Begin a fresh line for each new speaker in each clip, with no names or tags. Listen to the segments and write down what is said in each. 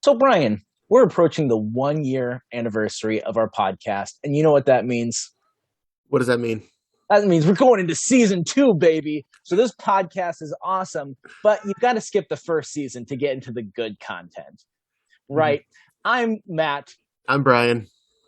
So, Brian, we're approaching the 1 year anniversary of our podcast. And you know what that means?
What does that mean?
That means we're going into season two, baby. So, this podcast is awesome, but you've got to skip the first season to get into the good content,
Mhm.
right? I'm Matt,
I'm Brian.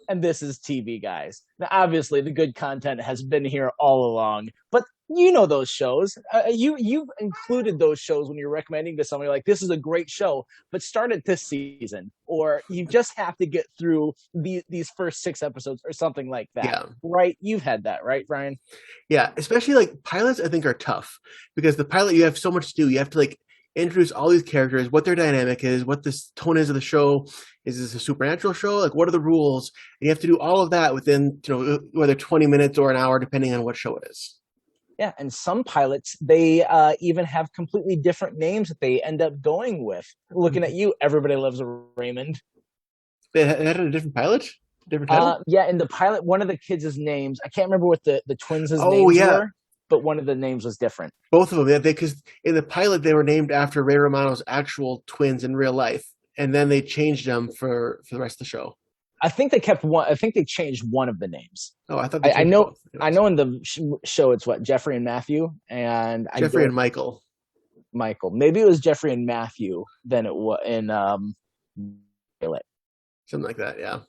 and this is TV Guys. Now, obviously, the good content has been here all along, but you know those shows. You've included those shows when you're recommending to somebody like this is a great show, but start it this season, or you just have to get through these first six episodes or something like that.
Yeah.
Right? You've had that, right, Brian?
Yeah. Especially like pilots, I think are tough because the pilot, you have so much to do. You have to like introduce all these characters, what their dynamic is, what this tone is of the show. Is this a supernatural show? Like, what are the rules? And you have to do all of that within, whether 20 minutes or an hour, depending on what show it is.
Yeah, and some pilots they even have completely different names that they end up going with. Looking at you, everybody loves Raymond.
They had a different pilot, different title.
Yeah, in the pilot, one of the kids' names, I can't remember what the twins'
Oh
names
yeah,
were, but one of the names was different.
both of them. Yeah, because in the pilot they were named after Ray Romano's actual twins in real life, and then they changed them for the rest of the show.
I think they kept one. I think they changed one of the names.
Oh, I thought they
I
changed
know.
both.
I
Anyways.
know in the show it's what Jeffrey and Matthew, and I
Jeffrey
don't
and Michael,
Michael. Maybe it was Jeffrey and Matthew. Then it was in pilot.
something like that. Yeah.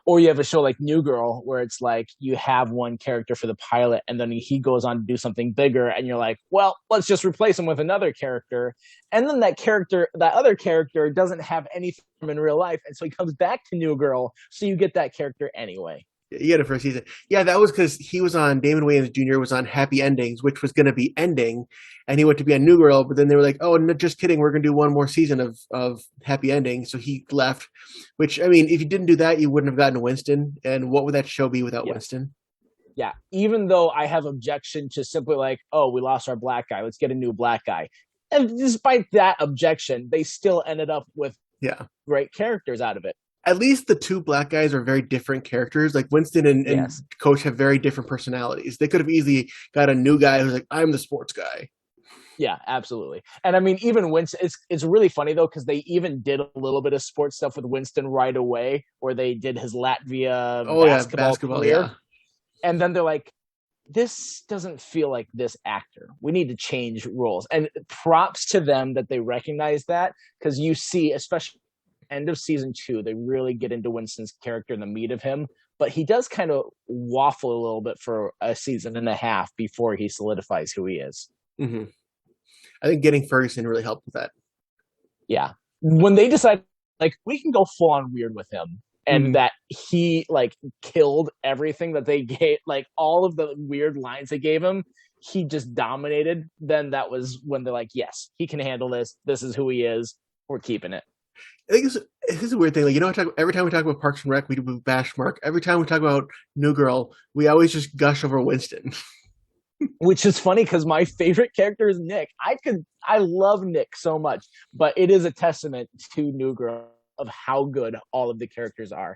Or you have a show like New Girl where it's like you have one character for the pilot and then he goes on to do something bigger and you're like, well, let's just replace him with another character. And then that other character doesn't have anything in real life. And so he comes back to New Girl. So you get that character anyway.
You had it for a season. Yeah, that was because he was on Damon Wayans Jr. was on Happy Endings, which was going to be ending, and he went to be on New Girl. But then they were like, "Oh, no, just kidding. We're going to do one more season of Happy Endings." So he left. Which I mean, if you didn't do that, you wouldn't have gotten Winston. And what would that show be without
Yeah.
Winston?
Yeah. Even though I have objection to simply like, oh, we lost our black guy. Let's get a new black guy. And despite that objection, they still ended up with
Yeah.
great characters out of it.
At least the two black guys are very different characters. Like Winston and
Yes.
Coach have very different personalities. They could have easily got a new guy who's like, "I'm the sports guy."
Yeah, absolutely. And I mean, even Winston, it's really funny though because they even did a little bit of sports stuff with Winston right away, where they did his Latvia
Oh yeah,
basketball
basketball.
career,
Yeah.
and then they're like, "This doesn't feel like this actor. We need to change roles." And props to them that they recognize that because you see, especially end of season two, they really get into Winston's character and the meat of him. But he does kind of waffle a little bit for a season and a half before he solidifies who he is.
hmm I think getting Ferguson really helped with that.
Yeah. When they decided like we can go full on weird with him and
Mhm.
that he like killed everything that they gave, like all of the weird lines they gave him, he just dominated, then that was when they're like, yes, he can handle this. This is who he is. We're keeping it.
I think it's a weird thing. Like every time we talk about Parks and Rec, we bash Mark. Every time we talk about New Girl, we always just gush over Winston.
Which is funny because my favorite character is Nick. I love Nick so much, but it is a testament to New Girl of how good all of the characters are.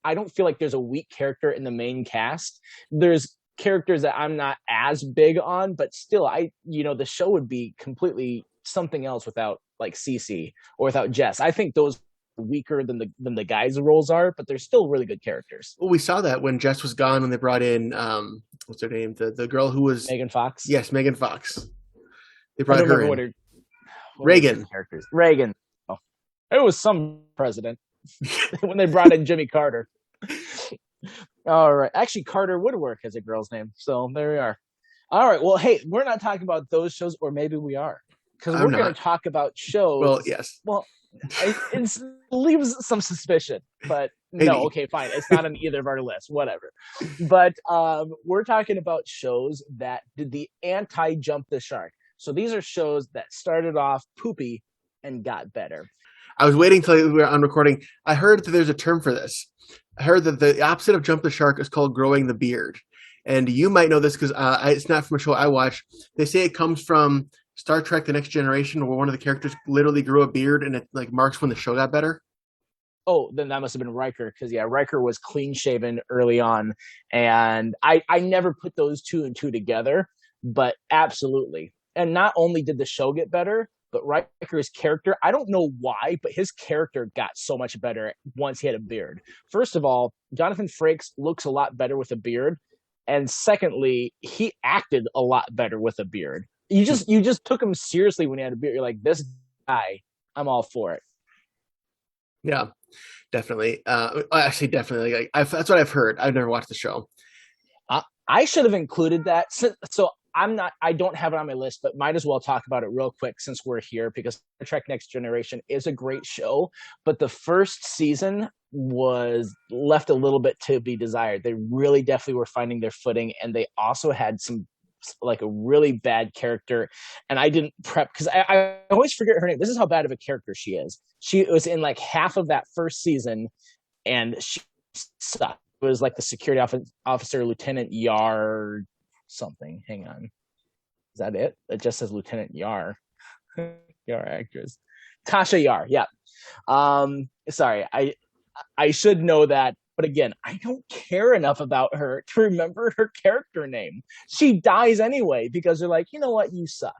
I don't feel like there's a weak character in the main cast. There's characters that I'm not as big on, but still the show would be completely something else without like Cece or without Jess. I think those are weaker than the guys' roles are, but they're still really good characters.
Well, we saw that when Jess was gone, when they brought in what's her name, the girl who was
Megan Fox.
yes, Megan Fox. They
I
brought
don't
her
remember
in.
what her
Reagan.
characters. Reagan. Oh, it was some president when they brought in Jimmy Carter. All right. Actually, Carter would work as a girl's name. So there we are. All right. Well, hey, we're not talking about those shows, or maybe we are, because
I'm
we're going
not.
to talk about
Well,
shows.
yes.
Well, it leaves some suspicion, but no.
Maybe.
Okay, fine. It's not on either of our lists. Whatever. But we're talking about shows that did the anti-jump the shark. So these are shows that started off poopy and got better.
I was waiting till we were on recording. I heard that there's a term for this. I heard that the opposite of jump the shark is called growing the beard. And you might know this because it's not from a show I watch. They say it comes from Star Trek: The Next Generation, where one of the characters literally grew a beard, and it like marks when the show got better.
Oh, then that must have been Riker because yeah, Riker was clean shaven early on, and I never put those two and two together, but absolutely. And not only did the show get better, But Riker's character, I don't know why, but his character got so much better once he had a beard. First of all, Jonathan Frakes looks a lot better with a beard, and secondly, he acted a lot better with a beard. You just took him seriously when he had a beard. You're like, this guy, I'm all for it.
Yeah, definitely. Actually, definitely. That's what I've heard. I've never watched the show.
I should have included that. So I'm not. I don't have it on my list, but might as well talk about it real quick since we're here because Star Trek: Next Generation is a great show, but the first season was left a little bit to be desired. They really definitely were finding their footing, and they also had some like a really bad character. And I didn't prep because I always forget her name. This is how bad of a character she is. She was in like half of that first season, and she sucked. It was like the security officer, Lieutenant Yar something. Hang on. Is that it? It just says Lieutenant Yar. Yar actress. Tasha Yar, yeah. Sorry, I should know that, but again, I don't care enough about her to remember her character name. She dies anyway because they're like, you know what, you suck.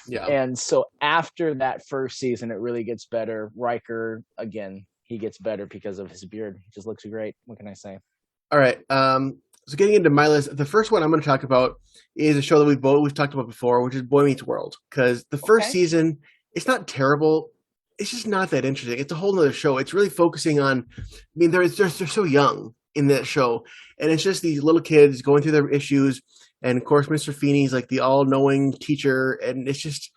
Yeah.
And so after that first season, it really gets better. Riker, again, he gets better because of his beard. He just looks great. What can I say?
All right. So getting into my list, the first one I'm going to talk about is a show that we've talked about before, which is Boy Meets World. Because the first season, it's not terrible. It's just not that interesting. It's a whole other show. It's really focusing on. I mean, they're so young in that show, and it's just these little kids going through their issues. And of course, Mr. Feeney's like the all-knowing teacher, and it's just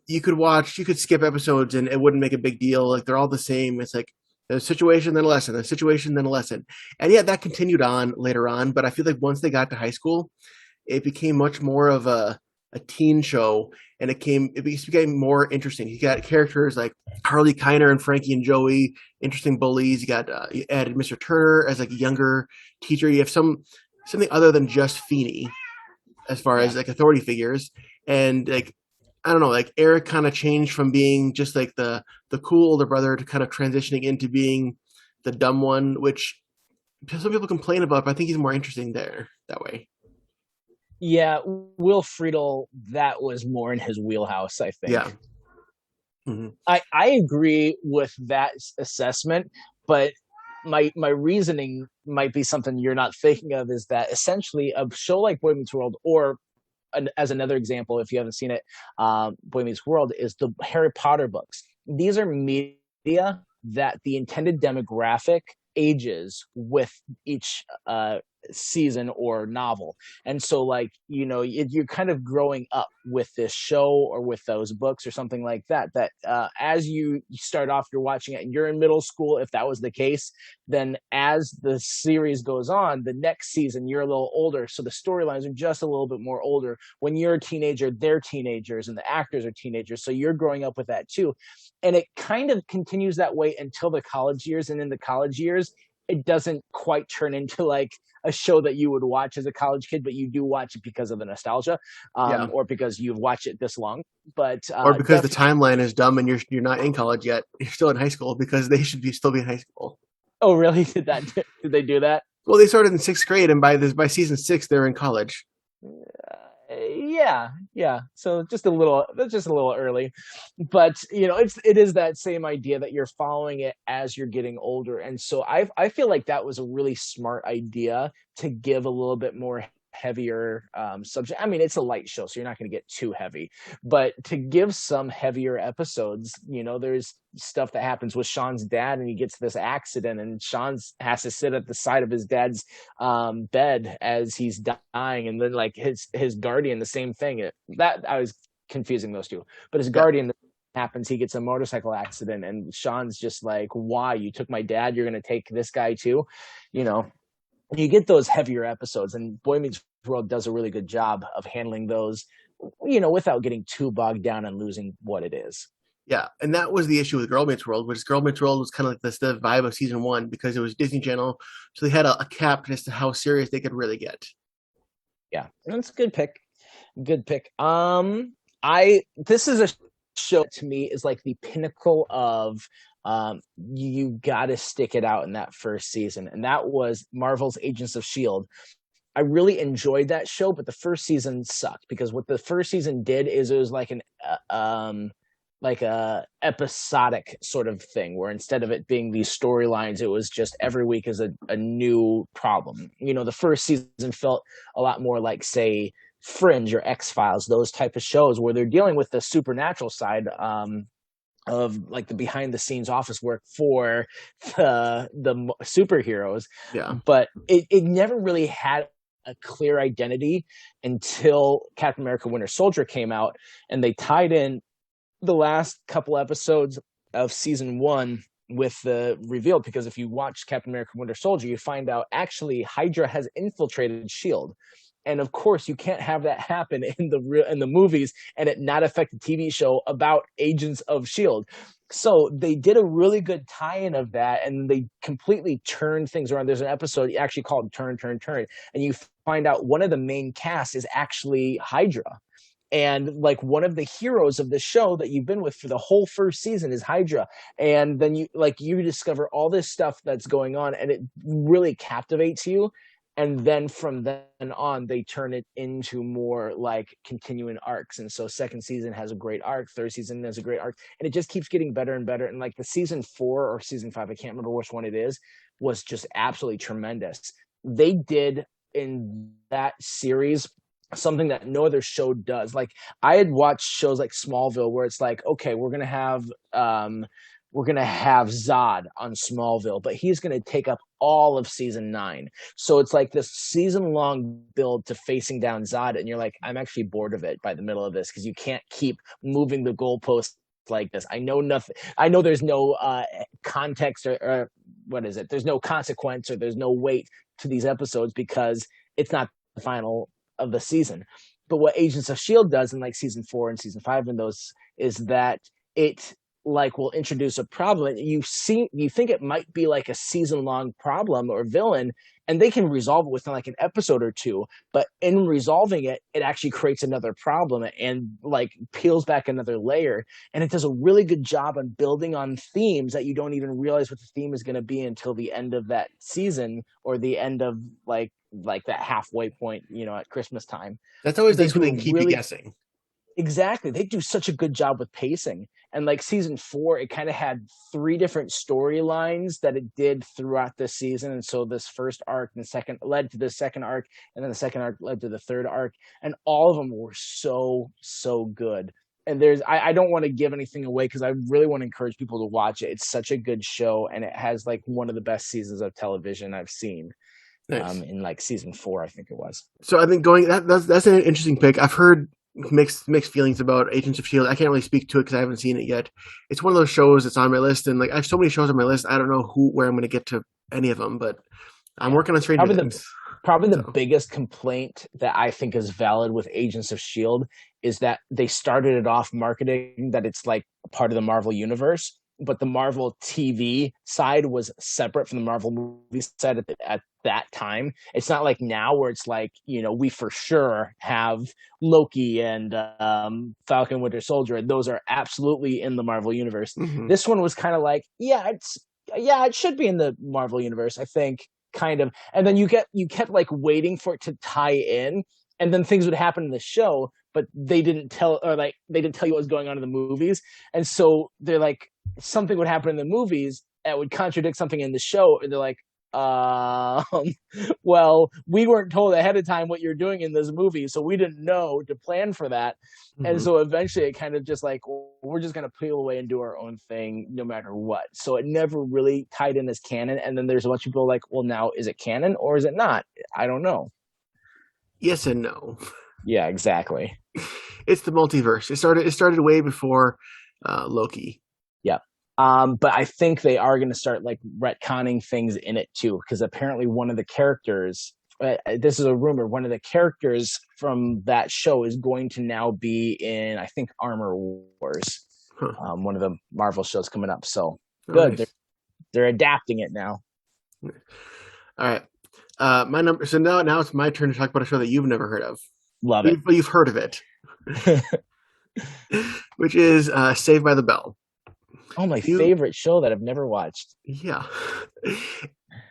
you could skip episodes and it wouldn't make a big deal. Like they're all the same. It's like a situation, then a lesson, a situation, then a lesson. And yeah, that continued on later on. But I feel like once they got to high school, it became much more of a teen show, and it became more interesting. You got characters like Harley Kiner and Frankie and Joey, interesting bullies. You added Mr. Turner as like a younger teacher. You have something other than just Feeney as far as like authority figures. And like I don't know, like Eric kind of changed from being just like the cool older brother to kind of transitioning into being the dumb one, which some people complain about, but I think he's more interesting there that way.
Yeah, Will Friedle, that was more in his wheelhouse, I think.
Yeah. Mm-hmm.
I agree with that assessment, but my reasoning might be something you're not thinking of is that essentially a show like Boy Meets World, or as another example, if you haven't seen it, Boy Meets World is the Harry Potter books. These are media that the intended demographic ages with each season or novel. And so like, you know, you're kind of growing up with this show or with those books or something like that, as you start off, you're watching it and you're in middle school. If that was the case, then as the series goes on, the next season, you're a little older. So the storylines are just a little bit more older. When you're a teenager, they're teenagers and the actors are teenagers. So you're growing up with that too. And it kind of continues that way until the college years. And in the college years, it doesn't quite turn into like a show that you would watch as a college kid, but you do watch it because of the nostalgia, or because you've watched it this long. But
or because the timeline is dumb and you're not in college yet, you're still in high school because they should still be in high school.
Oh, really? Did they do that?
Well, they started in sixth grade, and by season 6, they're in college.
Yeah. So just a little early, but you know, it is that same idea that you're following it as you're getting older, and so I feel like that was a really smart idea to give a little bit more heavier subject. I mean, it's a light show, so you're not going to get too heavy, but to give some heavier episodes, you know, there's stuff that happens with Sean's dad, and he gets this accident, and Sean has to sit at the side of his dad's bed as he's dying, and then like his guardian, the same thing. That I was confusing those two, but his guardian happens, he gets a motorcycle accident, and Sean's just like, why? You took my dad, you're going to take this guy too, you know. You get those heavier episodes, and Boy Meets World does a really good job of handling those, you know, without getting too bogged down and losing what it is.
Yeah, and that was the issue with Girl Meets World, which Girl Meets World was kind of like the vibe of season 1 because it was Disney Channel, so they had a cap as to how serious they could really get.
Yeah, that's a good pick. Good pick. This is a show to me is like the pinnacle of you got to stick it out in that first season, and that was Marvel's Agents of S.H.I.E.L.D. I really enjoyed that show, but the first season sucked because what the first season did is it was like like a episodic sort of thing, where instead of it being these storylines, it was just every week is a new problem. You know, the first season felt a lot more like, say, Fringe or X-Files, those type of shows where they're dealing with the supernatural side, of like the behind the scenes office work for the superheroes.
Yeah.
But it never really had a clear identity until Captain America Winter Soldier came out, and they tied in the last couple episodes of season 1 with the reveal, because if you watch Captain America Winter Soldier, you find out actually Hydra has infiltrated Shield. And of course, you can't have that happen in the movies and it not affect the TV show about Agents of Shield. So they did a really good tie-in of that, and they completely turned things around. There's an episode actually called Turn, Turn, Turn, and you find out one of the main cast is actually Hydra. And like one of the heroes of the show that you've been with for the whole first season is Hydra. And then you discover all this stuff that's going on, and it really captivates you. And then from then on, they turn it into more like continuing arcs. And so second season has a great arc, third season has a great arc, and it just keeps getting better and better. And like the season 4 or season 5, I can't remember which one it is, was just absolutely tremendous. They did in that series something that no other show does. Like I had watched shows like Smallville where it's like, okay, we're gonna have Zod on Smallville, but he's gonna take up all of season 9. So it's like this season long build to facing down Zod, and you're like, I'm actually bored of it by the middle of this, because you can't keep moving the goalposts like this. I know nothing. I know there's no context or what is it? There's no consequence or there's no weight to these episodes because it's not the final of the season. But what Agents of Shield does in like season 4 and season 5 in those is that it like will introduce a problem. You think it might be like a season long problem or villain, and they can resolve it within like an episode or two. But in resolving it, it actually creates another problem and like peels back another layer. And it does a really good job on building on themes that you don't even realize what the theme is going to be until the end of that season or the end of like that halfway point, you know, at Christmas time.
That's always nice when they keep you guessing.
Exactly. They do such a good job with pacing. And like season 4, it kind of had 3 different storylines that it did throughout the season. And so this first arc and the second led to the second arc, and then the second arc led to the third arc. And all of them were so good. And I don't want to give anything away because I really want to encourage people to watch it. It's such a good show, and it has like one of the best seasons of television I've seen. Nice. In like season 4, I think it was.
So I think that's an interesting pick. I've heard mixed feelings about Agents of Shield. I can't really speak to it because I haven't seen it yet. It's one of those shows that's on my list, and like I have so many shows on my list, I don't know where I'm going to get to any of them. But I'm working on Stranger Things.
Probably the biggest complaint that I think is valid with Agents of Shield is that they started it off marketing that it's like part of the Marvel universe, but the Marvel TV side was separate from the Marvel movie side at that time. It's not like now where it's like, you know, we for sure have Loki and Falcon Winter Soldier, and those are absolutely in the Marvel universe. Mm-hmm. This one was kind of like, it should be in the Marvel universe, I think, kind of. And then you kept like waiting for it to tie in, and then things would happen in the show, but they didn't tell you what was going on in the movies. And so they're like, something would happen in the movies that would contradict something in the show, and they're like, well, we weren't told ahead of time what you're doing in this movie, so we didn't know to plan for that. Mm-hmm. And so eventually it kind of just like, well, we're just going to peel away and do our own thing no matter what. So it never really tied in as canon. And then there's a bunch of people like, well, now is it canon or is it not? I don't know.
Yes and no.
Yeah, exactly.
It's the multiverse. It started way before Loki.
Yeah. But I think they are going to start like retconning things in it too, because apparently one of the characters, this is a rumor, one of the characters from that show is going to now be in, I think, Armor Wars, one of the Marvel shows coming up. So good. Nice. They're adapting it now.
All right. My number. So now it's my turn to talk about a show that you've never heard of.
Love it.
But you've heard of it, which is Saved by the Bell.
Oh, my favorite show that I've never watched.
Yeah.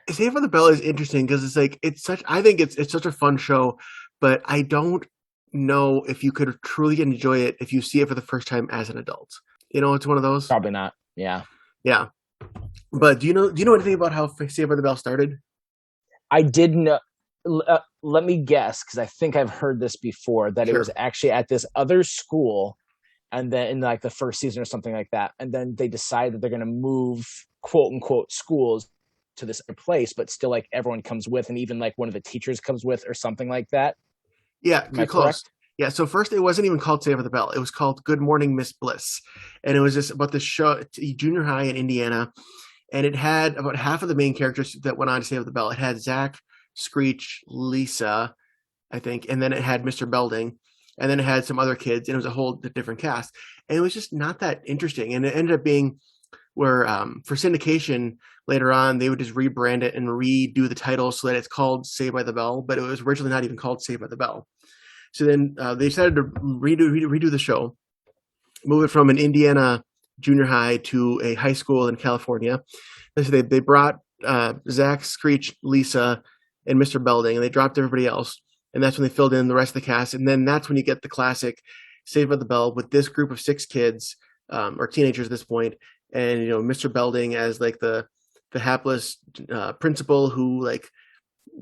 Saved by the Bell is interesting because it's like I think it's such a fun show, but I don't know if you could truly enjoy it if you see it for the first time as an adult. You know, it's one of those.
Probably not. Yeah.
Yeah. But do you know anything about how Saved by the Bell started?
I didn't. Let me guess, because I think I've heard this before, that it was
Sure.
actually at this other school, and then in like the first season or something like that, and then they decide that they're going to move quote unquote schools to this other place, but still like everyone comes with, and even like one of the teachers comes with or something like that.
Yeah,
Am I
good close.
correct?
Yeah, so first it wasn't even called Save by the Bell. It was called Good Morning Miss Bliss. And it was just about this show, junior high in Indiana. And it had about half of the main characters that went on to Save the Bell. It had Zach, Screech, Lisa, I think, and then it had Mr. Belding, and then it had some other kids, and it was a whole different cast. And it was just not that interesting. And it ended up being where for syndication later on they would just rebrand it and redo the title so that it's called Saved by the Bell, but it was originally not even called Saved by the Bell. So then they decided to redo the show, move it from an Indiana junior high to a high school in California. And so they brought Zach, Screech, Lisa, and Mr. Belding, and they dropped everybody else. And that's when they filled in the rest of the cast. And then that's when you get the classic Saved by the Bell with this group of 6 kids or teenagers at this point, and Mr. Belding as like the hapless principal who like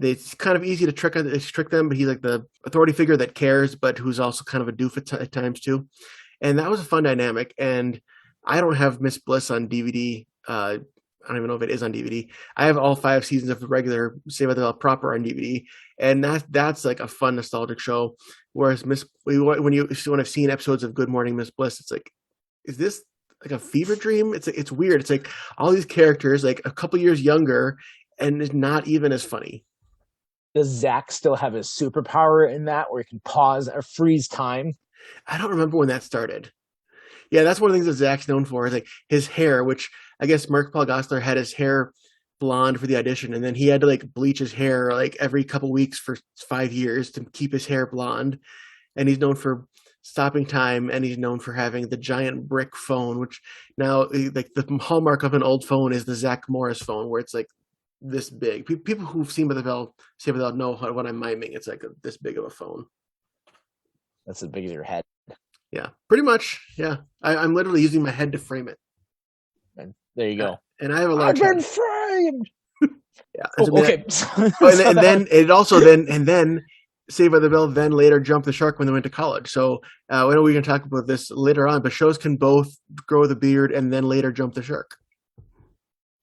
it's kind of easy to trick them, but he's like the authority figure that cares, but who's also kind of a doof at times too. And that was a fun dynamic. And I don't have Miss Bliss on DVD. I don't even know if it is on DVD. I have all 5 seasons of the regular Saved by the Bell proper on DVD, and that's like a fun nostalgic show. Whereas when I've seen episodes of Good Morning Miss Bliss, it's like, is this like a fever dream? It's weird. It's like all these characters like a couple years younger, and it's not even as funny.
Does Zach still have his superpower in that, where he can pause or freeze time?
I don't remember when that started. Yeah, that's one of the things that Zach's known for is like his hair, which I guess Mark Paul Gosselaar had his hair blonde for the audition, and then he had to like bleach his hair like every couple weeks for 5 years to keep his hair blonde. And he's known for stopping time, and he's known for having the giant brick phone, which now like the hallmark of an old phone is the Zach Morris phone, where it's like this big. People who've seen by the Bell say without know what I'm miming. It's like this big of a phone.
That's as big as your head.
Yeah, pretty much. Yeah, I'm literally using my head to frame it.
And there you go.
And I have a
I've
large
been
head.
framed.
Yeah.
Oh, okay.
Oh, and then it also then Saved by the Bell then later jumped the shark when they went to college. So I know we're going to talk about this later on, but shows can both grow the beard and then later jump the shark.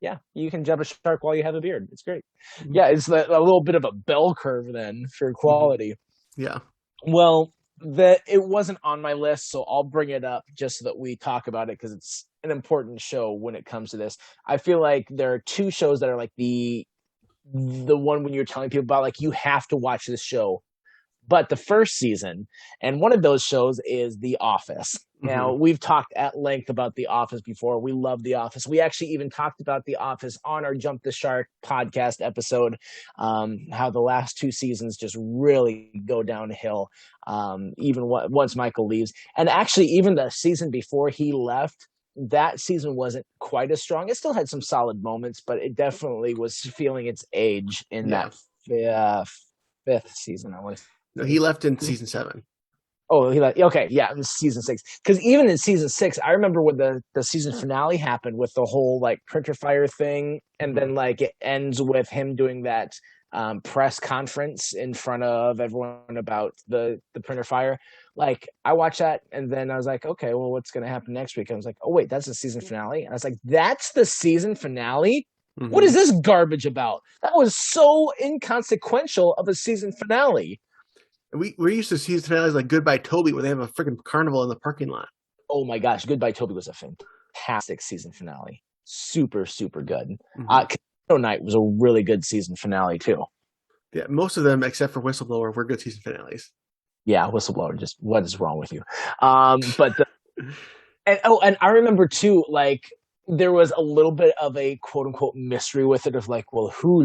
Yeah, you can jump a shark while you have a beard. It's great. Yeah, it's a little bit of a bell curve then for quality.
Yeah.
Well, it wasn't on my list, so I'll bring it up just so that we talk about it because it's an important show when it comes to this. I feel like there are 2 shows that are like the one when you're telling people about like you have to watch this show. But the first season, and one of those shows is The Office. Now, we've talked at length about The Office before. We love The Office. We actually even talked about The Office on our Jump the Shark podcast episode, how the last 2 seasons just really go downhill, even once Michael leaves. And actually, even the season before he left, that season wasn't quite as strong. It still had some solid moments, but it definitely was feeling its age in
Yeah.
that 5th season, I want to.
No, he left in season 7.
Oh, he like okay, yeah, it was season 6. Because even in season 6, I remember when the season finale happened with the whole like printer fire thing, and then like it ends with him doing that press conference in front of everyone about the printer fire. Like I watched that, and then I was like, okay, well, what's gonna happen next week? I was like, oh wait, that's the season finale. And I was like, that's the season finale. What is this garbage about? That was so inconsequential of a season finale.
We're used to season finales like Goodbye Toby, where they have a freaking carnival in the parking lot.
Oh my gosh, Goodbye Toby was a fantastic season finale. Super, super good. Casino Night was a really good season finale too.
Yeah, most of them, except for Whistleblower, were good season finales.
Yeah, Whistleblower, just what is wrong with you? And I remember too, like there was a little bit of a quote unquote mystery with it of like, well, who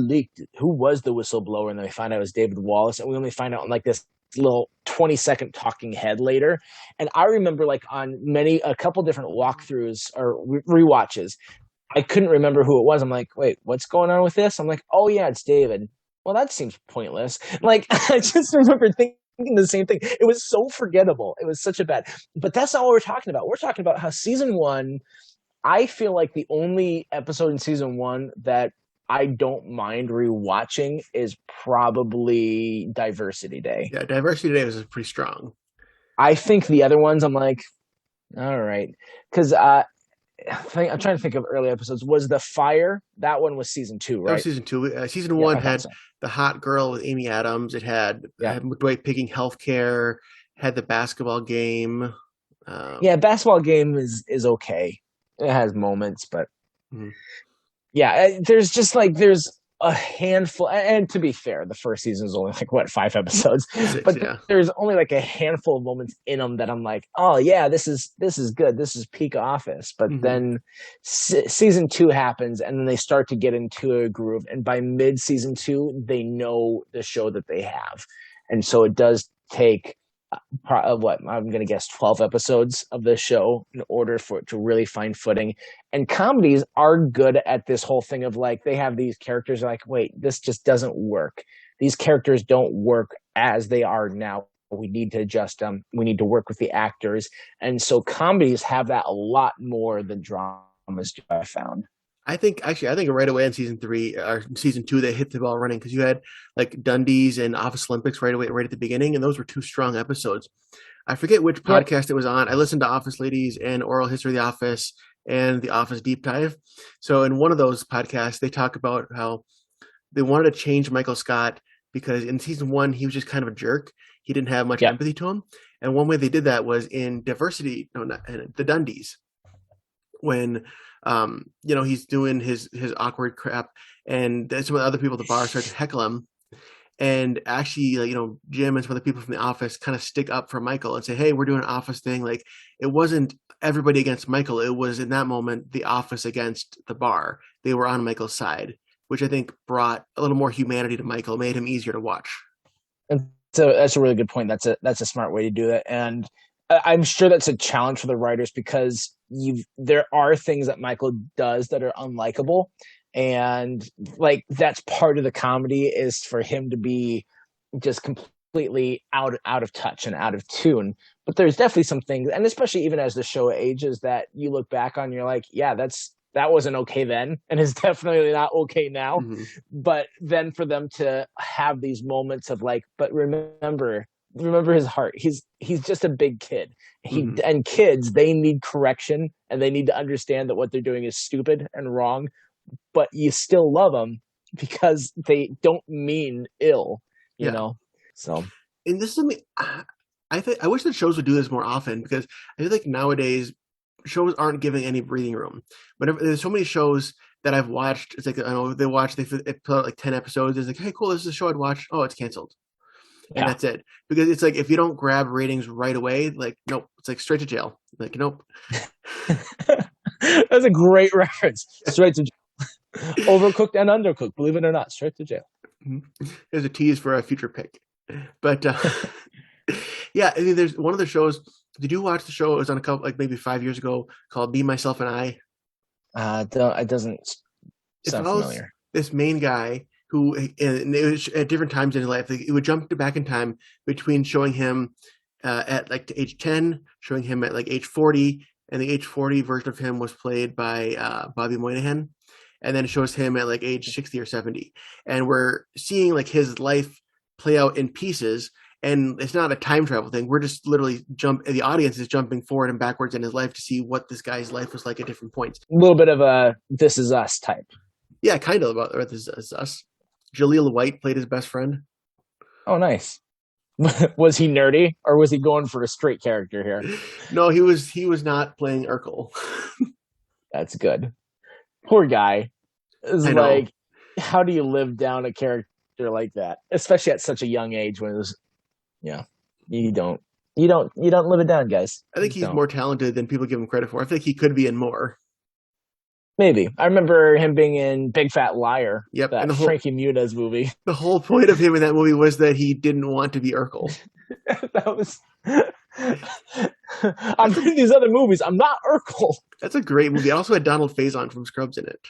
was the whistleblower? And then we find out it was David Wallace, and we only find out in like this little 20-second talking head later. And I remember like on a couple different walkthroughs or rewatches, I couldn't remember who it was. I'm like, wait, what's going on with this? I'm like, oh yeah, it's David. Well, that seems pointless. Like I just remember thinking thinking the same thing. It was so forgettable. It was such a bad. But that's not what we're talking about. We're talking about how season one. I feel like the only episode in season one that I don't mind rewatching is probably Diversity Day.
Yeah, Diversity Day was pretty strong.
I think the other ones, I'm like, all right, because I'm trying to think of early episodes. Was The Fire? That one was season two,
That was
right?
season two. Season one
I thought
had
so.
the hot girl with Amy Adams. It had,
Yeah.
had Dwight picking healthcare. Had the basketball game.
Yeah, basketball game is okay. It has moments, but
Mhm.
yeah, there's a handful. And to be fair, the first season is only like what 5 episodes,
6,
but
yeah.
there's only like a handful of moments in them that I'm like, oh yeah, this is good. This is peak Office. But
Mhm.
then season two happens, and then they start to get into a groove. And by mid season two, they know the show that they have, and so it does take what I'm going to guess 12 episodes of the show in order for it to really find footing. And comedies are good at this whole thing of like they have these characters like, wait, this just doesn't work. These characters don't work as they are now. We need to adjust them. We need to work with the actors. And so comedies have that a lot more than dramas, I found.
I think right away in season 3 or season 2 they hit the ball running because you had like Dundies and Office Olympics right away, right at the beginning, and those were 2 strong episodes. I forget which
Yep.
podcast it was on. I listened to Office Ladies and Oral History of the Office and the Office Deep Dive. So in one of those podcasts, they talk about how they wanted to change Michael Scott because in season 1 he was just kind of a jerk. He didn't have much
Yep.
empathy to him, and one way they did that was in the Dundies when he's doing his awkward crap, and some of the other people at the bar start to heckle him. And actually, Jim and some of the people from the office kind of stick up for Michael and say, "Hey, we're doing an office thing." Like it wasn't everybody against Michael; it was in that moment the office against the bar. They were on Michael's side, which I think brought a little more humanity to Michael, made him easier to watch.
And so that's a really good point. That's a smart way to do it, and I'm sure that's a challenge for the writers because there are things that Michael does that are unlikable, and like that's part of the comedy is for him to be just completely out of touch and out of tune. But there's definitely some things, and especially even as the show ages, that you look back on, you're like, yeah, that wasn't okay then, and is definitely not okay now.
Mm-hmm.
But then for them to have these moments of like, but remember his heart. He's just a big kid. And kids, they need correction and they need to understand that what they're doing is stupid and wrong, but you still love them because they don't mean ill, you know? So,
and this is something I wish that shows would do this more often because I feel like nowadays shows aren't giving any breathing room. Whenever there's so many shows that I've watched, it's like I know they put out like 10 episodes. It's like, hey, cool, this is a show I'd watch. Oh, it's canceled. And that's it. Because it's like if you don't grab ratings right away, like nope, it's like straight to jail. Like nope.
That's a great reference. Straight to jail. Overcooked and undercooked, believe it or not, straight to jail.
There's a tease for a future pick. But yeah, I mean, there's one of the shows. Did you watch the show? It was on a couple, like maybe 5 years ago, called Be Myself and I.
It doesn't sound familiar.
This main guy who, and it was at different times in his life, it would jump back in time between showing him at like age 10, showing him at like age 40, and the age 40 version of him was played by Bobby Moynihan, and then it shows him at like age 60 or 70, and we're seeing like his life play out in pieces. And it's not a time travel thing. We're just literally the audience is jumping forward and backwards in his life to see what this guy's life was like at different points.
A little bit of a This Is Us type.
Yeah, kind of about This Is Us. Jaleel White played his best friend.
Oh, nice. Was he nerdy or was he going for a straight character here?
No, he was not playing Urkel.
That's good. Poor guy. It's like, how do you live down a character like that? Especially at such a young age when it was, you don't live it down, guys.
I think he's more talented than people give him credit for. I think he could be in more.
Maybe. I remember him being in Big Fat Liar.
Yep.
That Frankie Muniz movie.
The whole point of him in that movie was that he didn't want to be Urkel.
That was I'm in these other movies. I'm not Urkel.
That's a great movie. I also had Donald Faison from Scrubs in it.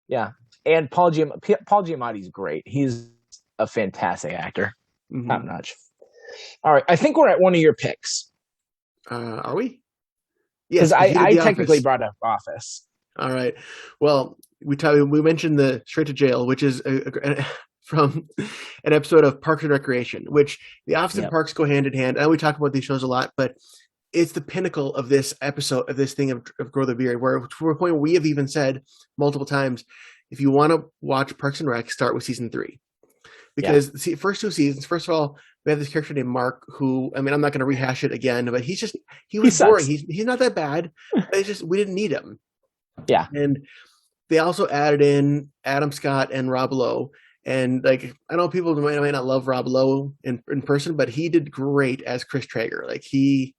Yeah. And Paul Giamatti's great. He's a fantastic actor. Top notch. All right, I think we're at one of your picks
Are we?
because
Yes, because you did
I
The
technically
Office.
brought up Office.
All right. Well, we mentioned the Straight to Jail, which is from an episode of Parks and Recreation, which The Office and
Yep.
Parks go hand in hand. I know we talk about these shows a lot, but it's the pinnacle of this episode of this thing of Grow the Beard, where to a point where we have even said multiple times, if you want to watch Parks and Rec, start with season 3.
Yeah.
Because the first 2 seasons, first of all, we have this character named Mark who, I mean, I'm not going to rehash it again, but he
He
was boring.
sucks.
He's not that bad. It's just, we didn't need him.
Yeah.
And they also added in Adam Scott and Rob Lowe. And like, I know people might not love Rob Lowe in person, but he did great as Chris Traeger. Like, he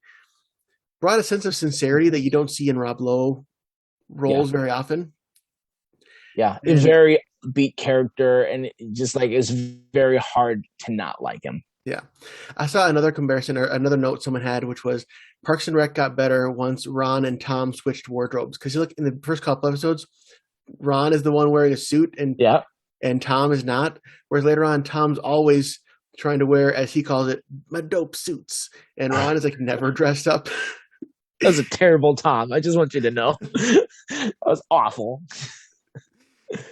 brought a sense of sincerity that you don't see in Rob Lowe roles very often.
Yeah. A
And
very beat character, and just like it's very hard to not like him.
yeah, I saw another comparison or another note someone had, which was Parks and Rec got better once Ron and Tom switched wardrobes. Because you look in the first couple episodes, Ron is the one wearing a suit,
Yeah.
and Tom is not. Whereas later on, Tom's always trying to wear, as he calls it, my dope suits, and Ron is like never dressed up.
That was a terrible Tom. I just want you to know. That was awful.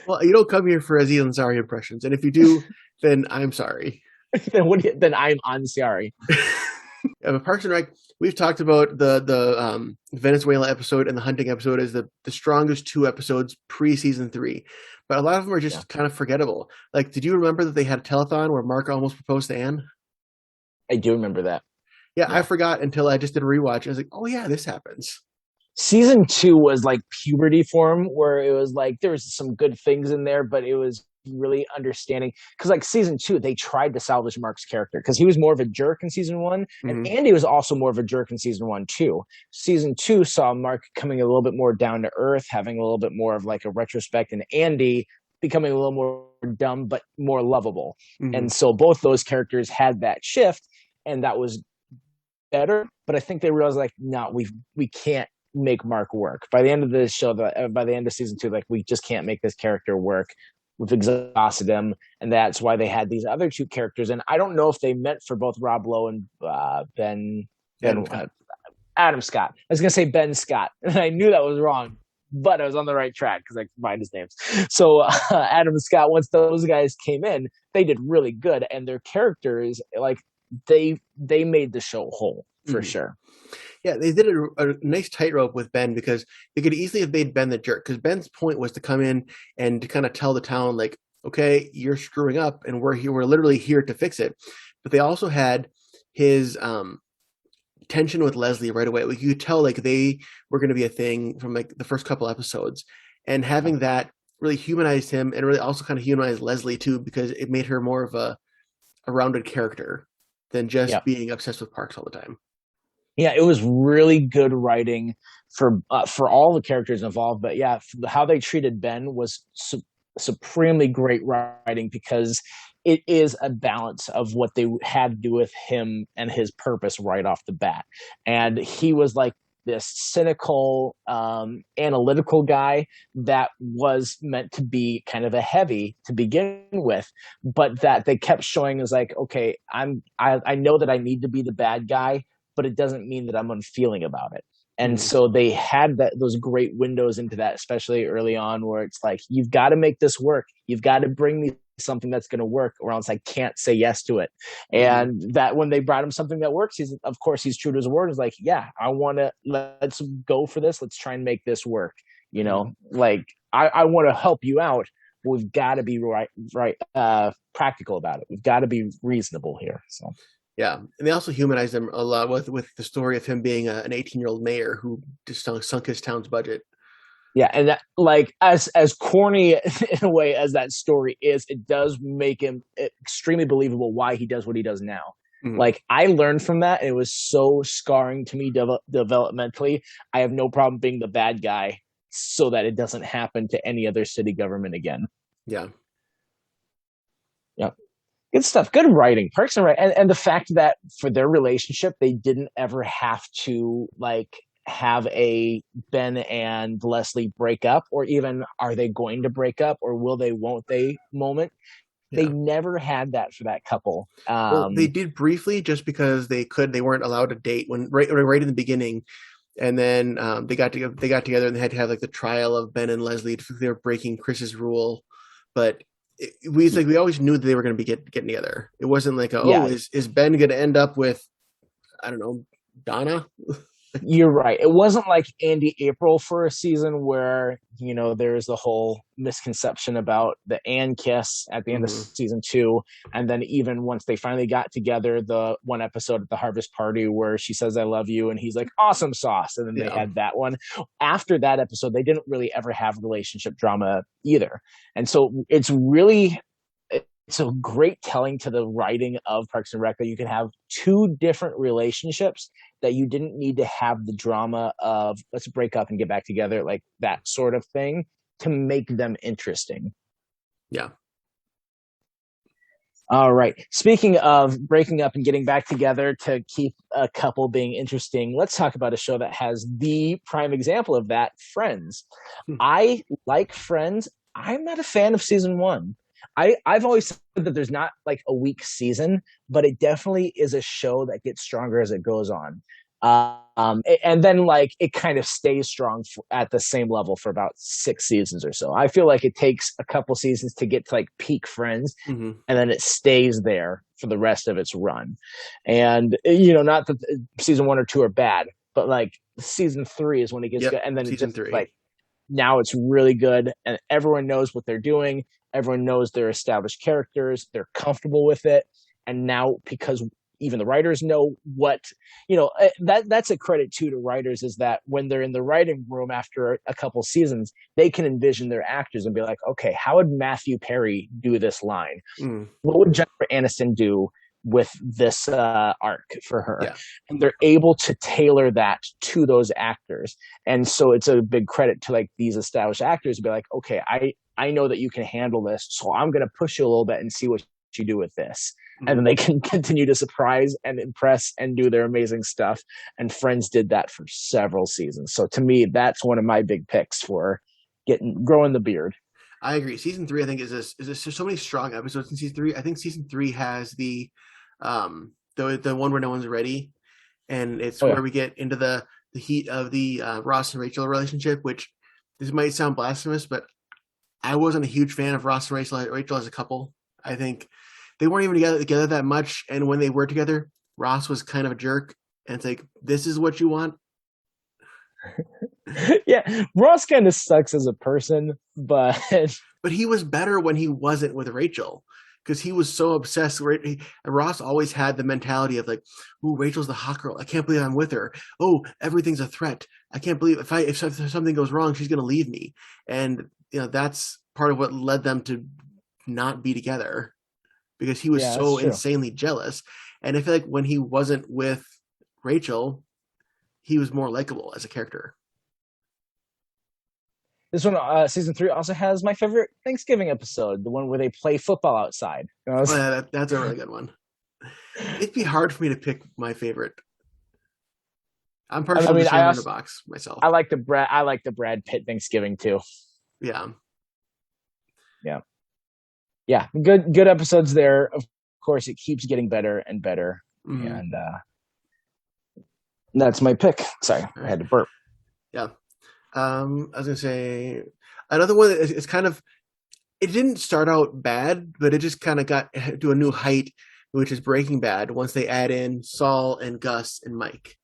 Well, you don't come here for Aziz Ansari impressions, and if you do, then I'm sorry.
Then I'm sorry.
Parks and Rec, we've talked about the Venezuela episode and the hunting episode as the strongest 2 episodes pre season 3, but a lot of them are just kind of forgettable. Like, did you remember that they had a telethon where Mark almost proposed to Anne?
I do remember that.
Yeah, I forgot until I just did a rewatch. I was like, oh yeah, this happens.
Season 2 was like puberty for him, where it was like there was some good things in there, but it was really understanding because like season 2 they tried to salvage Mark's character because he was more of a jerk in season 1, and Andy was also more of a jerk in season 1 too. Season 2 saw Mark coming a little bit more down to earth, having a little bit more of like a retrospect, and Andy becoming a little more dumb but more lovable. And so both those characters had that shift, and that was better. But I think they realized like, no, we can't make Mark work. By the end of the show, by the end of season 2, like we just can't make this character work. We've exhausted him, and that's why they had these other 2 characters. And I don't know if they meant for both Rob Lowe and Adam Scott. I was gonna say Ben Scott, and I knew that was wrong, but I was on the right track because I combined his names. So Adam Scott, once those guys came in, they did really good, and their characters, like they made the show whole for sure.
Yeah, they did a nice tightrope with Ben because they could easily have made Ben the jerk because Ben's point was to come in and to kind of tell the town like, okay, you're screwing up and we're here, we're literally here to fix it. But they also had his tension with Leslie right away. Like, you could tell like they were going to be a thing from like the first couple episodes, and having that really humanized him and really also kind of humanized Leslie too, because it made her more of a rounded character than just being obsessed with Parks all the time.
Yeah, it was really good writing for all the characters involved. But yeah, how they treated Ben was supremely great writing because it is a balance of what they had to do with him and his purpose right off the bat. And he was like this cynical, analytical guy that was meant to be kind of a heavy to begin with, but that they kept showing as like, okay, I know that I need to be the bad guy, but it doesn't mean that I'm unfeeling about it. And so they had those great windows into that, especially early on, where it's like, you've got to make this work. You've got to bring me something that's going to work, or else I can't say yes to it. And that when they brought him something that works, he's true to his word. He's like, yeah, let's go for this. Let's try and make this work. You know, like I want to help you out. But we've got to be practical about it. We've got to be reasonable here. So.
Yeah, and they also humanized him a lot with the story of him being an 18-year-old mayor who just sunk his town's budget.
Yeah, and that, like, as corny in a way as that story is, it does make him extremely believable why he does what he does now. Like, I learned from that, and it was so scarring to me developmentally. I have no problem being the bad guy so that it doesn't happen to any other city government again.
Yeah.
Yeah. Good stuff. Good writing. Parks and Rec, and the fact that for their relationship, they didn't ever have to like have a Ben and Leslie break up, or even are they going to break up, or will they, won't they moment. They
Yeah.
never had that for that couple.
Well, they did briefly, just because they could. They weren't allowed to date when right in the beginning, and then they got together. They got together, and they had to have like the trial of Ben and Leslie. They were breaking Chris's rule, but we always knew that they were going to be getting together. It wasn't like
Yeah,
is Ben going to end up with, I don't know, Donna?
you're right. It wasn't like Andy April for a season where, there's the whole misconception about the Anne kiss at the end of
Hmm.
season 2. And then even once they finally got together, the one episode at the harvest party where she says, I love you. And he's like, awesome sauce. And then they
Yeah.
had that one. After that episode, they didn't really ever have relationship drama either. And so it's a great telling to the writing of Parks and Rec that you can have two different relationships that you didn't need to have the drama of let's break up and get back together, like that sort of thing, to make them interesting.
Yeah.
All right. Speaking of breaking up and getting back together to keep a couple being interesting, let's talk about a show that has the prime example of that, Friends.
Hmm.
I like Friends. I'm not a fan of season 1. I've always said that there's not like a weak season, but it definitely is a show that gets stronger as it goes on. And then like it kind of stays strong at the same level for about 6 seasons or so. I feel like it takes a couple seasons to get to like peak Friends,
Hmm.
and then it stays there for the rest of its run. And not that season 1 or 2 are bad, but like season 3 is when it gets
Yep.
good, and then it
Season
just
3.
like now it's really good, and everyone knows what they're doing. Everyone knows their established characters. They're comfortable with it. And now, because even the writers know what, that's a credit too to writers, is that when they're in the writing room after a couple seasons, they can envision their actors and be like, okay, how would Matthew Perry do this line?
Mm.
What would Jennifer Aniston do with this arc for her?
Yeah.
And they're able to tailor that to those actors. And so it's a big credit to like these established actors to be like, okay, I know that you can handle this, so I'm going to push you a little bit and see what you do with this.
Mm.
And then they can continue to surprise and impress and do their amazing stuff. And Friends did that for several seasons. So to me, that's one of my big picks for growing the beard.
I agree. Season 3, I think, is so many strong episodes in season 3. I think season 3 has the one where no one's ready, and it's where we get into the heat of the Ross and Rachel relationship. Which this might sound blasphemous, but I wasn't a huge fan of Ross and Rachel as a couple. I think they weren't even together that much, and when they were together, Ross was kind of a jerk. And it's like, this is what you want?
Yeah, Ross kind of sucks as a person, but
he was better when he wasn't with Rachel, because he was so obsessed. Ross always had the mentality of like, "Ooh, Rachel's the hot girl. I can't believe I'm with her. Oh, everything's a threat. I can't believe if something goes wrong, she's gonna leave me." And that's part of what led them to not be together, because he was so insanely jealous. And I feel like when he wasn't with Rachel, he was more likable as a character.
This one, season 3, also has my favorite Thanksgiving episode, the one where they play football outside.
Oh, yeah, that's a really good one. It'd be hard for me to pick my favorite. I'm partial to Sam in the Box myself.
I like the Brad Pitt Thanksgiving too.
Yeah.
Good episodes there. Of course, it keeps getting better and better, and that's my pick. Sorry, I had to burp.
Yeah. I was gonna say another one that is kind of, it didn't start out bad, but it just kind of got to a new height, which is Breaking Bad. Once they add in Saul and Gus and Mike.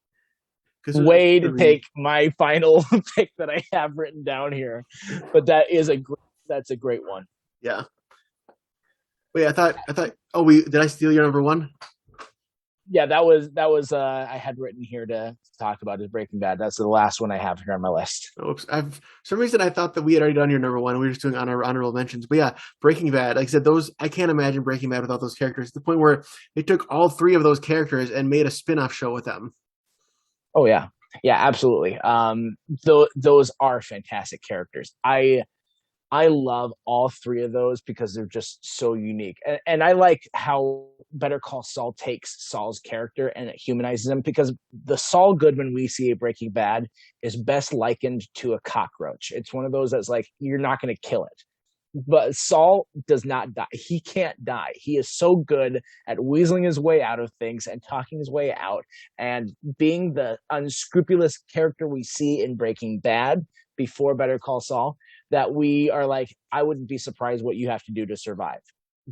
Way to take my final pick that I have written down here, but that's a great one.
Yeah. Wait, I thought. Oh, did I steal your number one?
Yeah, that was I had written here to talk about is Breaking Bad. That's the last one I have here on my list.
Oops. For some reason I thought that we had already done your number one. We were just doing honorable mentions. But yeah, Breaking Bad. Like I said, I can't imagine Breaking Bad without those characters. To the point where they took all 3 of those characters and made a spin-off show with them.
Oh yeah, absolutely. Those are fantastic characters. I love all 3 of those because they're just so unique. And I like how Better Call Saul takes Saul's character and it humanizes him, because the Saul Goodman we see at Breaking Bad is best likened to a cockroach. It's one of those that's like, you're not going to kill it. But Saul does not die. He can't die. He is so good at weaseling his way out of things and talking his way out and being the unscrupulous character we see in Breaking Bad before Better Call Saul, that we are like, I wouldn't be surprised what you have to do to survive.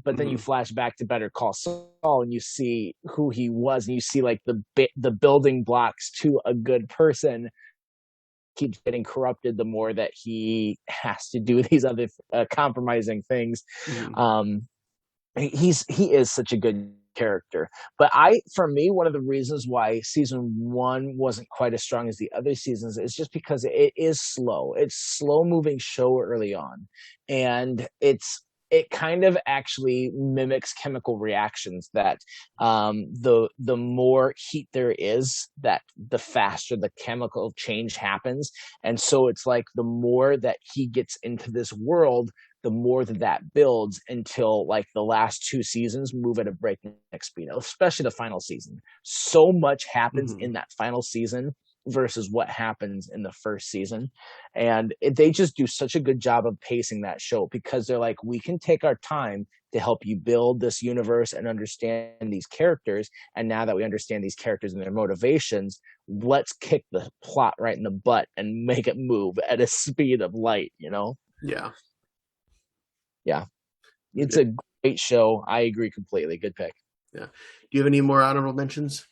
But then you
Mhm.
flash back to Better Call Saul and you see who he was, and you see like the building blocks to a good person keeps getting corrupted the more that he has to do these other compromising things.
Mhm.
Um, he is such a good character. But for me, one of the reasons why season one wasn't quite as strong as the other seasons is just because it is slow. It's slow moving show early on, and it kind of actually mimics chemical reactions that the more heat there is, that the faster the chemical change happens. And so it's like the more that he gets into this world, the more that builds until like the last two seasons move at a breakneck speed, especially the final season. So much happens
Mhm.
in that final season versus what happens in the first season. And they just do such a good job of pacing that show, because they're like, we can take our time to help you build this universe and understand these characters. And now that we understand these characters and their motivations, let's kick the plot right in the butt and make it move at a speed of light, you know?
Yeah.
Yeah. It's a great show. I agree completely. Good pick.
Yeah. Do you have any more honorable mentions?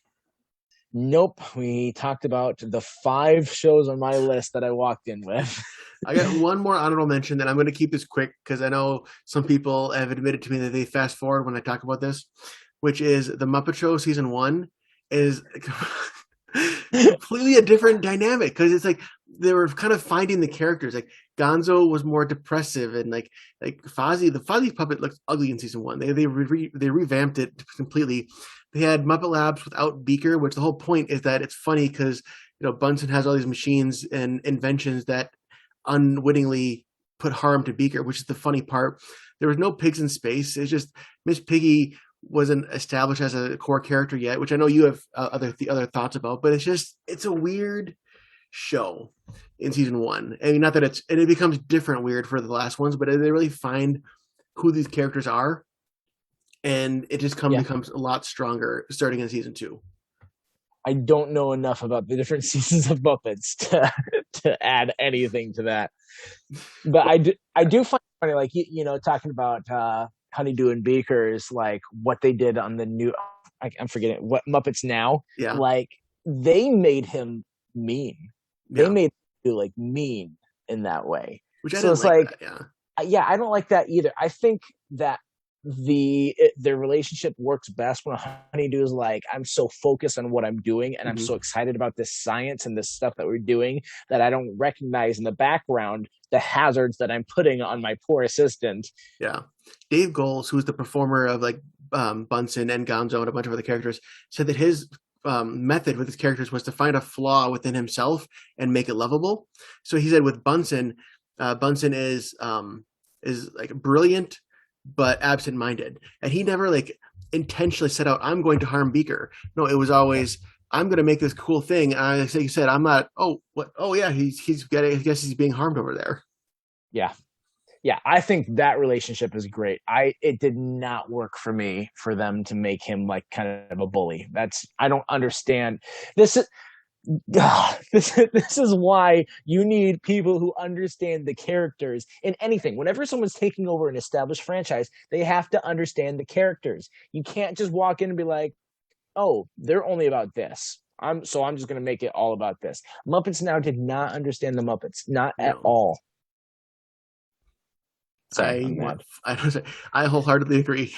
Nope. We talked about the 5 shows on my list that I walked in with.
I got one more honorable mention, and I'm going to keep this quick because I know some people have admitted to me that they fast forward when I talk about this, which is the Muppet Show season one is completely a different dynamic because it's like they were kind of finding the characters. Like Gonzo was more depressive, and like Fozzie, the Fozzie puppet looked ugly in season one. They revamped it completely. They had Muppet Labs without Beaker, which the whole point is that it's funny because Bunsen has all these machines and inventions that unwittingly put harm to Beaker, which is the funny part. There was no pigs in space. It's just Miss Piggy wasn't established as a core character yet, which I know you have other thoughts about. But it's a weird show in season one. I mean, not that it becomes different weird for the last ones, but they really find who these characters are, and it just
Yeah.
becomes a lot stronger starting in season two.
I don't know enough about the different seasons of Muppets to add anything to that. But I do find it funny, like talking about Honeydew and Beakers, like what they did on the new, I'm forgetting what Muppets Now,
Yeah,
like they made him mean. They
yeah,
made him like mean in that way.
which I
So
didn't
it's
like
like,
that. Yeah,
yeah, I don't like that either. I think that their relationship works best when Honeydew is like, I'm so focused on what I'm doing and I'm
hmm
so excited about this science and this stuff that we're doing that I don't recognize in the background the hazards that I'm putting on my poor assistant.
yeah. Dave Goles, who's the performer of like Bunsen and Gonzo and a bunch of other characters, said that his method with his characters was to find a flaw within himself and make it lovable. So he said with Bunsen, Bunsen is like brilliant but absent-minded, and he never like intentionally set out, I'm going to harm Beaker. No, it was always, I'm going to make this cool thing. And like you said, I'm not. Oh, what? Oh yeah, he's getting. I guess he's being harmed over there.
Yeah. Yeah, I think that relationship is great. It did not work for me for them to make him like kind of a bully. I don't understand. This is this is why you need people who understand the characters in anything. Whenever someone's taking over an established franchise, they have to understand the characters. You can't just walk in and be like, "Oh, they're only about this. I'm just going to make it all about this." Muppets Now did not understand the Muppets, not at
No,
all. Sorry,
I
I'm mad.
I I wholeheartedly agree.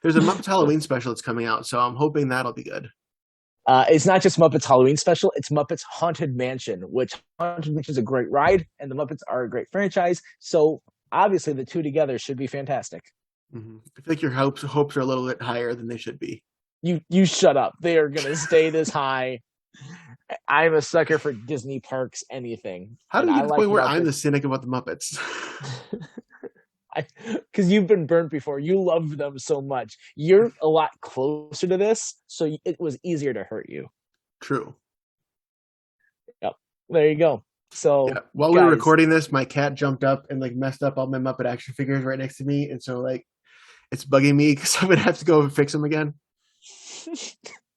There's a Muppets Halloween special that's coming out, so I'm hoping that'll be good.
It's not just Muppets Halloween Special; it's Muppets Haunted Mansion, which Haunted Mansion is a great ride, and the Muppets are a great franchise. So obviously, the two together should be fantastic.
I feel like your hopes are a little bit higher than they should be.
You shut up. They are gonna stay this high. I'm a sucker for Disney parks, anything,
How did
and
we get
I
to the
like
point where I'm the
Muppets.
cynic about the Muppets?
Because you've been burnt before. You love them so much. You're a lot closer to this, so it was easier to hurt you.
True.
Yep. There you go. So,
Yeah. While we were
guys,
recording this, my cat jumped up and like messed up all my Muppet action figures right next to me, and so like it's bugging me because I'm gonna have to go and fix them again.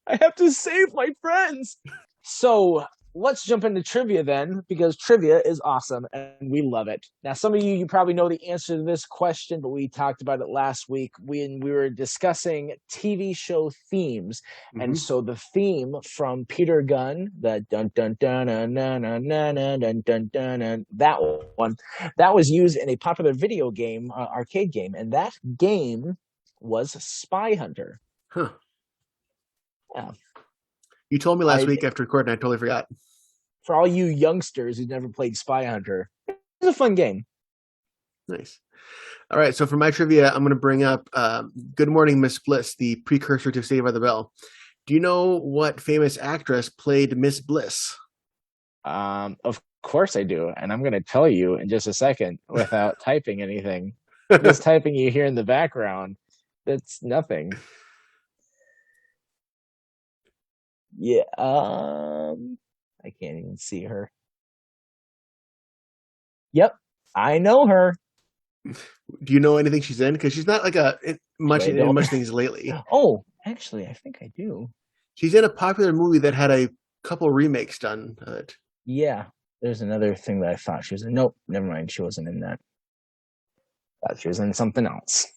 I have to save my friends. So let's jump into trivia then, because trivia is awesome and we love it. Now, some of you probably know the answer to this question, but we talked about it last week when we were discussing TV show themes. And
Mhm.
so the theme from Peter Gunn, the dun dun dun dun dun dun dun dun dun dun dun, dun, that one, that was used in a popular video game, arcade game, and that game was Spy Hunter.
Huh.
Yeah.
You told me last
I
week after recording, I totally forgot.
For all you youngsters who've never played Spy Hunter, it's a fun game.
Nice. All right, so for my trivia, I'm going to bring up Good Morning, Miss Bliss, the precursor to Saved by the Bell. Do you know what famous actress played Miss Bliss?
Of course I do, and I'm going to tell you in just a second without typing anything. This typing you hear in the background, that's nothing. Yeah, I can't even see her. Yep, I know her.
Do you know anything she's in? Because she's not like much
I
in
don't.
much things lately.
Oh, actually, I think I do.
She's in a popular movie that had a couple remakes done of it.
Yeah, there's another thing that I thought she was in. Nope, never mind. She wasn't in that. Thought she was in something else.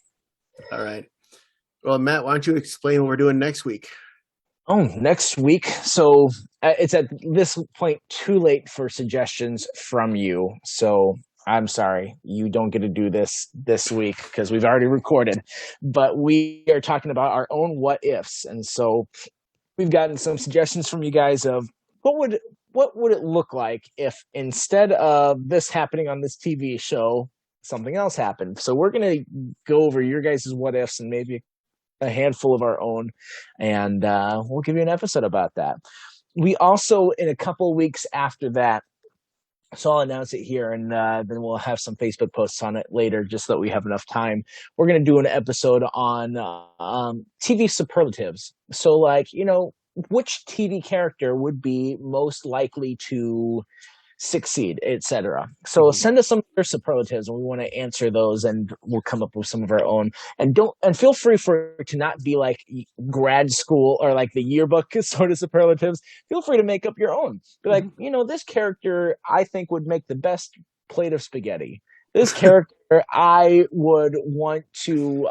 All right. Well, Matt, why don't you explain what we're doing next week?
Oh, next week. So it's at this point too late for suggestions from you. So I'm sorry, you don't get to do this week because we've already recorded. But we are talking about our own what ifs, and so we've gotten some suggestions from you guys of what would it look like if instead of this happening on this TV show, something else happened. So we're gonna go over your guys' what ifs and maybe a handful of our own, and we'll give you an episode about that. We also, in a couple weeks after that, so I'll announce it here, and then we'll have some Facebook posts on it later, just so that we have enough time. We're going to do an episode on TV superlatives. So, like, which TV character would be most likely to succeed, etc. So send us some of your superlatives, and we want to answer those, and we'll come up with some of our own. And feel free for it to not be like grad school or like the yearbook sort of superlatives. Feel free to make up your own. Be like, this character I think would make the best plate of spaghetti. This character I would want to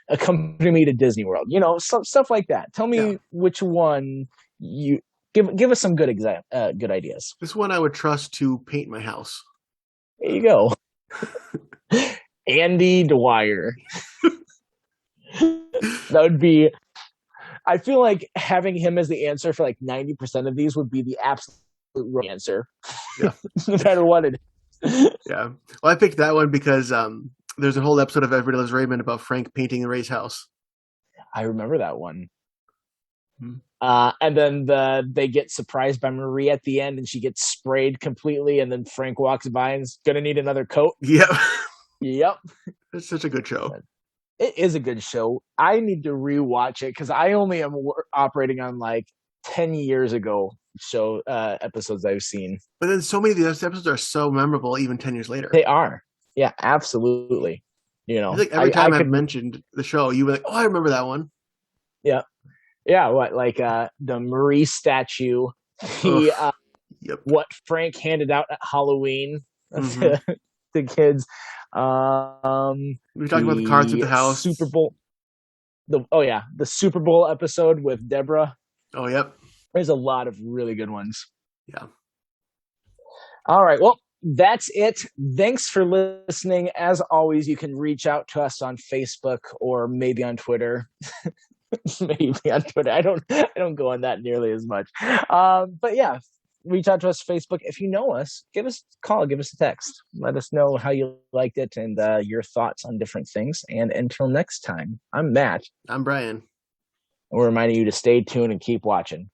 accompany me to Disney World. Some stuff like that. Tell me which one you give us some good good ideas.
This one I would trust to paint my house.
There you go. Andy Dwyer. That would be. I feel like having him as the answer for like 90% of these would be the absolute right answer.
Yeah.
No matter what it is.
Yeah. Well, I picked that one because there's a whole episode of Everybody Loves Raymond about Frank painting Ray's house.
I remember that one.
Hmm.
And then they get surprised by Marie at the end, and she gets sprayed completely. And then Frank walks by and is gonna need another coat.
Yep.
Yep.
It's such a good show.
It is a good show. I need to rewatch it because I only am operating on like 10 years ago show episodes I've seen.
But then so many of those episodes are so memorable, even 10 years later.
They are. Yeah, absolutely.
I think every time I've mentioned the show, you were like, "Oh, I remember that one."
Yeah. Yeah, the Marie statue,
Yep.
what Frank handed out at Halloween to kids.
We were talking about the cards at the house.
Super Bowl. The Super Bowl episode with Deborah.
Oh, yep.
There's a lot of really good ones.
Yeah.
All right. Well, that's it. Thanks for listening. As always, you can reach out to us on Facebook or maybe on Twitter. Maybe on Twitter. I don't go on that nearly as much. But yeah, reach out to us Facebook. If you know us, give us a call, give us a text. Let us know how you liked it and your thoughts on different things. And until next time, I'm Matt.
I'm Brian.
And we're reminding you to stay tuned and keep watching.